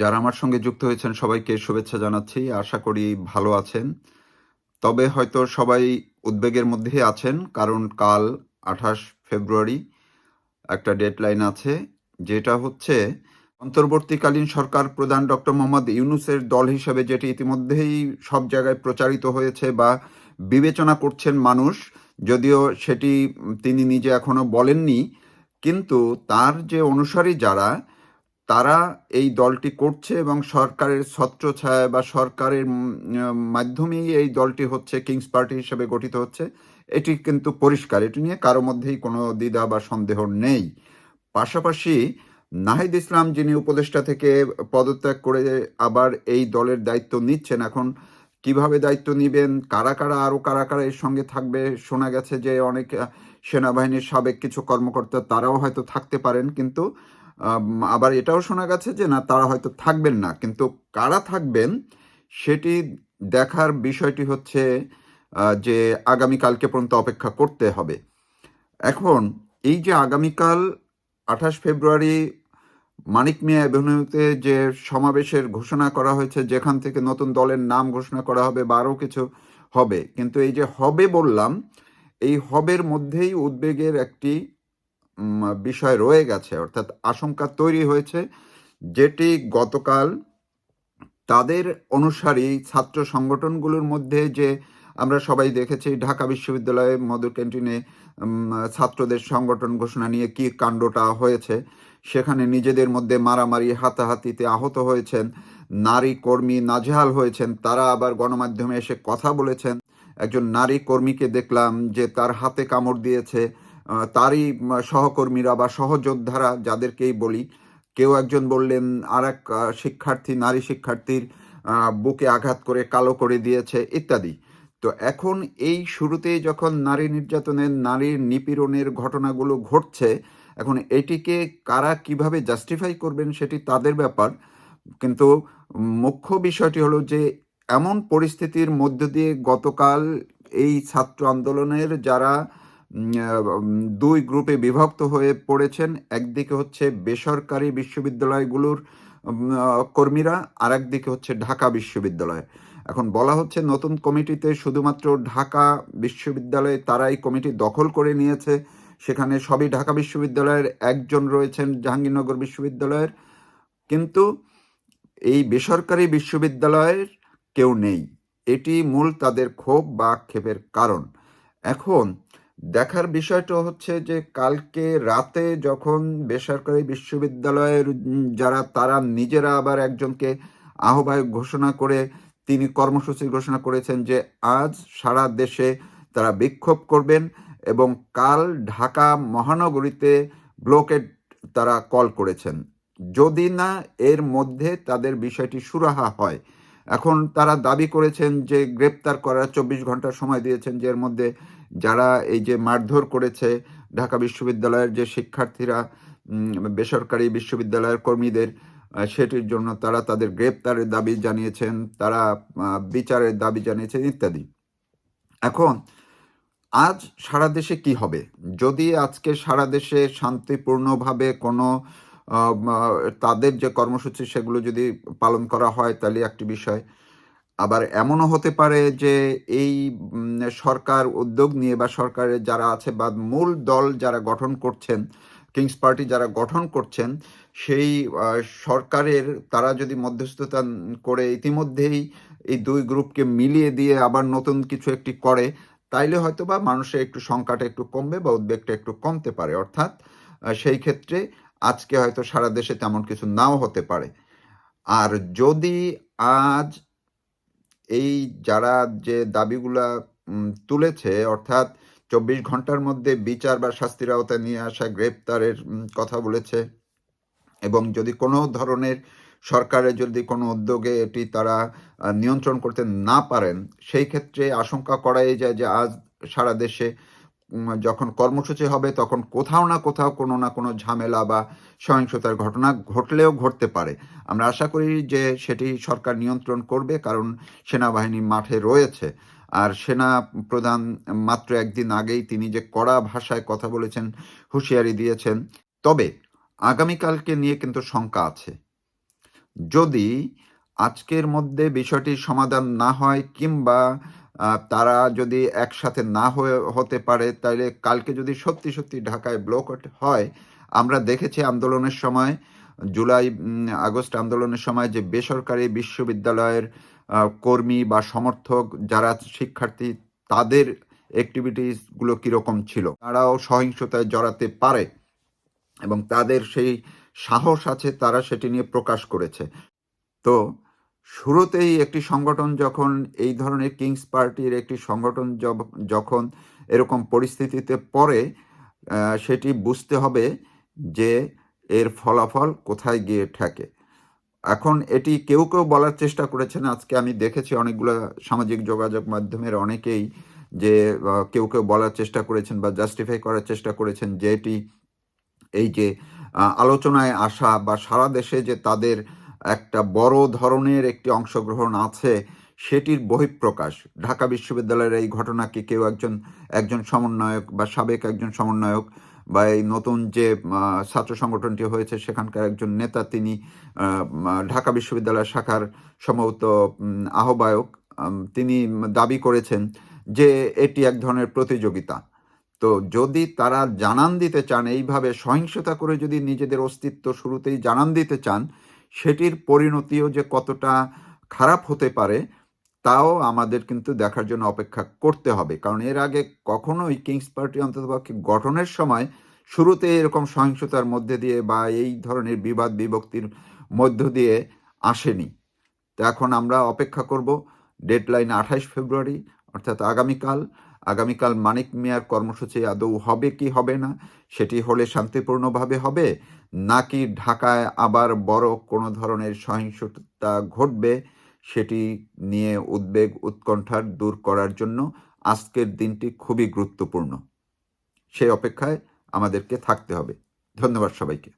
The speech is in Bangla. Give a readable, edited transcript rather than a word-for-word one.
যারা আমার সঙ্গে যুক্ত হয়েছেন সবাইকে শুভেচ্ছা জানাচ্ছি। আশা করি ভালো আছেন। তবে হয়তো সবাই উদ্বেগের মধ্যেই আছেন, কারণ কাল ২৮ ফেব্রুয়ারি একটা ডেডলাইন আছে, যেটা হচ্ছে অন্তর্বর্তীকালীন সরকার প্রধান ডক্টর মোহাম্মদ ইউনূসের দল হিসেবে যেটি ইতিমধ্যেই সব জায়গায় প্রচারিত হয়েছে বা বিবেচনা করছেন মানুষ, যদিও সেটি তিনি নিজে এখনো বলেননি, কিন্তু তার যে অনুসারী যারা তারা এই দলটি করছে এবং সরকারের ছত্রছায়ায় বা সরকারের মাধ্যমেই এই দলটি হচ্ছে, কিংস পার্টি হিসেবে গঠিত হচ্ছে। এটি কিন্তু পরিষ্কার, এটি নিয়ে কারো মধ্যেই কোনো দ্বিধা বা সন্দেহ নেই। পাশাপাশি নাহিদ ইসলাম, যিনি উপদেষ্টা থেকে পদত্যাগ করে আবার এই দলের দায়িত্ব নিচ্ছেন, এখন কিভাবে দায়িত্ব নিবেন, কারা কারা আরও কারা কারা এর সঙ্গে থাকবে, শোনা গেছে যে অনেক সেনাবাহিনীর সাবেক কিছু কর্মকর্তা তারাও হয়তো থাকতে পারেন, কিন্তু আবার এটাও শোনা গেছে যে না, তারা হয়তো থাকবেন না। কিন্তু কারা থাকবেন সেটি দেখার বিষয়টি হচ্ছে যে আগামীকালকে পর্যন্ত অপেক্ষা করতে হবে। এখন এই যে আগামীকাল ২৮ ফেব্রুয়ারি মানিক মিয়া অ্যাভিনিউতে যে সমাবেশের ঘোষণা করা হয়েছে, যেখান থেকে নতুন দলের নাম ঘোষণা করা হবে বা আরও কিছু হবে, কিন্তু এই যে হবে বললাম, এই হবের মধ্যেই উদ্বেগের একটি বিষয় রয়ে গেছে, অর্থাৎ আশঙ্কা তৈরি হয়েছে, যেটি গতকাল তাদের অনুসারী ছাত্র সংগঠনগুলোর মধ্যে যে আমরা সবাই দেখেছি ঢাকা বিশ্ববিদ্যালয়ে মধুর ক্যান্টিনে ছাত্রদের সংগঠন ঘোষণা নিয়ে কি কাণ্ডটা হয়েছে, সেখানে নিজেদের মধ্যে মারামারি হাতাহাতিতে আহত হয়েছেন, নারী কর্মী নাজেহাল হয়েছেন, তারা আবার গণমাধ্যমে এসে কথা বলেছেন। একজন নারী কর্মীকে দেখলাম যে তার হাতে কামড় দিয়েছে, তারই সহকর্মীরা বা সহযোদ্ধারা যাদেরকেই বলি, কেউ একজন বললেন আর এক শিক্ষার্থী, নারী শিক্ষার্থীর বুকে আঘাত করে কালো করে দিয়েছে ইত্যাদি। তো এখন এই শুরুতেই যখন নারী নির্যাতনের, নারীর নিপীড়নের ঘটনাগুলো ঘটছে, এখন এটিকে কারা কিভাবে জাস্টিফাই করবেন সেটি তাদের ব্যাপার। কিন্তু মুখ্য বিষয়টি হলো যে এমন পরিস্থিতির মধ্য দিয়ে গতকাল এই ছাত্র আন্দোলনের যারা দুই গ্রুপে বিভক্ত হয়ে পড়েছেন, একদিকে হচ্ছে বেসরকারি বিশ্ববিদ্যালয়গুলোর কর্মীরা, আর একদিকে হচ্ছে ঢাকা বিশ্ববিদ্যালয়। এখন বলা হচ্ছে নতুন কমিটিতে শুধুমাত্র ঢাকা বিশ্ববিদ্যালয়ে তারাই কমিটি দখল করে নিয়েছে, সেখানে সবই ঢাকা বিশ্ববিদ্যালয়ের, একজন রয়েছেন জাহাঙ্গীরনগর বিশ্ববিদ্যালয়ের, কিন্তু এই বেসরকারি বিশ্ববিদ্যালয়ের কেউ নেই। এটি মূল তাদের ক্ষোভ বা আক্ষেপের কারণ। এখন দেখার বিষয়টা হচ্ছে যে কালকে রাতে যখন বেসরকারি বিশ্ববিদ্যালয়ের যারা তারা নিজেরা আবার একজনকে আহ্বায়ক ঘোষণা করে তিনি কর্মসূচি ঘোষণা করেছেন যে আজ সারা দেশে তারা বিক্ষোভ করবেন এবং কাল ঢাকা মহানগরীতে ব্লকেড তারা কল করেছেন, যদি না এর মধ্যে তাদের বিষয়টি সুরাহা হয়। এখন তারা দাবি করেছেন যে গ্রেপ্তার করার ২৪ ঘন্টা সময় দিয়েছেন, যে এর মধ্যে যারা এই যে মারধর করেছে ঢাকা বিশ্ববিদ্যালয়ের যে শিক্ষার্থীরা বেসরকারি বিশ্ববিদ্যালয়ের কর্মীদের, সেটির জন্য তারা তাদের গ্রেপ্তারের দাবি জানিয়েছেন, তারা বিচারের দাবি জানিয়েছেন ইত্যাদি। এখন আজ সারা দেশে কি হবে? যদি আজকে সারা দেশে শান্তিপূর্ণভাবে কোনো তাদের যে কর্মসূচি সেগুলো যদি পালন করা হয় তাহলে একটি বিষয়। আবার এমনও হতে পারে যে এই সরকার উদ্যোগ নিয়ে বা সরকারের যারা আছে বা মূল দল যারা গঠন করছেন, কিংস পার্টি যারা গঠন করছেন, সেই সরকারের তারা যদি মধ্যস্থতা করে ইতিমধ্যেই এই দুই গ্রুপকে মিলিয়ে দিয়ে আবার নতুন কিছু একটি করে, তাইলে হয়তো বা মানুষের একটু সংখ্যাটা একটু কমবে বা উদ্বেগটা একটু কমতে পারে। অর্থাৎ সেই ক্ষেত্রে আজকে হয়তো সারা দেশে তেমন কিছু নাও হতে পারে। আর যদি আজ এই যারা যে দাবিগুলা তুলেছে, অর্থাৎ ২৪ ঘন্টার মধ্যে বিচার বা শাস্তির আওতায় নিয়ে আসা, গ্রেপ্তারের কথা বলেছে, এবং যদি কোনো ধরনের সরকারের যদি কোনো উদ্যোগে এটি তারা নিয়ন্ত্রণ করতে না পারেন, সেই ক্ষেত্রে আশঙ্কা করাই যায় যে আজ সারা দেশে যখন কর্মসূচি হবে তখন কোথাও না কোথাও কোনো না কোনো ঝামেলা বা সহিংসতার ঘটনা ঘটলেও ঘটতে পারে। আমরা আশা করি যে সেটি সরকার নিয়ন্ত্রণ করবে, কারণ সেনাবাহিনী মাঠে রয়েছে। আর সেনা প্রধান মাত্র একদিন আগেই তিনি যে কড়া ভাষায় কথা বলেছেন, হুঁশিয়ারি দিয়েছেন। তবে আগামীকালকে নিয়ে কিন্তু শঙ্কা আছে। যদি আজকের মধ্যে বিষয়টির সমাধান না হয় কিংবা তারা যদি একসাথে না হতে পারে, তাইলে কালকে যদি সত্যি সত্যি ঢাকায় ব্লকআউট হয়, আমরা দেখেছি আন্দোলনের সময় জুলাই আগস্ট আন্দোলনের সময় যে বেসরকারি বিশ্ববিদ্যালয়ের কর্মী বা সমর্থক যারা শিক্ষার্থী, তাদের অ্যাক্টিভিটিসগুলো কীরকম ছিল। তারাও সহিংসতায় জড়াতে পারে এবং তাদের সেই সাহস আছে, তারা সেটি নিয়ে প্রকাশ করেছে। তো শুরুতেই একটি সংগঠন যখন এই ধরনের কিংস পার্টির একটি সংগঠন যখন এরকম পরিস্থিতিতে পড়ে, সেটি বুঝতে হবে যে এর ফলাফল কোথায় গিয়ে ঠেকে। এখন এটি কেউ কেউ বলার চেষ্টা করেছেন, আজকে আমি দেখেছি অনেকগুলো সামাজিক যোগাযোগ মাধ্যমের অনেকেই যে কেউ কেউ বলার চেষ্টা করেছেন বা জাস্টিফাই করার চেষ্টা করেছেন যে এটি এই যে আলোচনায় আসা বা সারা দেশে যে তাদের একটা বড় ধরনের একটি অংশগ্রহণ আছে, সেটির বহিঃপ্রকাশ। ঢাকা বিশ্ববিদ্যালয়ের এই ঘটনাকে কেউ একজন সমন্বয়ক বা সাবেক একজন সমন্বয়ক বা এই নতুন যে ছাত্র সংগঠনটি হয়েছে সেখানকার একজন নেতা, তিনি ঢাকা বিশ্ববিদ্যালয় শাখার সম্ভবত আহ্বায়ক, তিনি দাবি করেছেন যে এটি এক ধরনের প্রতিযোগিতা। তো যদি তারা জানান দিতে চান, এইভাবে সহিংসতা করে যদি নিজেদের অস্তিত্ব শুরুতেই জানান দিতে চান, সেটির পরিণতিও যে কতটা খারাপ হতে পারে তাও আমাদের কিন্তু দেখার জন্য অপেক্ষা করতে হবে। কারণ এর আগে কখনোই কিংস পার্টি অন্ততপক্ষে গঠনের সময় শুরুতে এরকম সহিংসতার মধ্যে দিয়ে বা এই ধরনের বিবাদ বিভক্তির মধ্য দিয়ে আসেনি। তো এখন আমরা অপেক্ষা করব ডেডলাইন 28 ফেব্রুয়ারি, অর্থাৎ আগামীকাল মানিক মিয়ার কর্মসূচি আদৌ হবে কি হবে না, সেটি হলে শান্তিপূর্ণভাবে হবে, নাকি ঢাকায় আবার বড় কোনো ধরনের সহিংসতা ঘটবে, সেটি নিয়ে উদ্বেগ উৎকণ্ঠা দূর করার জন্য আজকের দিনটি খুবই গুরুত্বপূর্ণ। সেই অপেক্ষায় আমাদেরকে থাকতে হবে। ধন্যবাদ সবাইকে।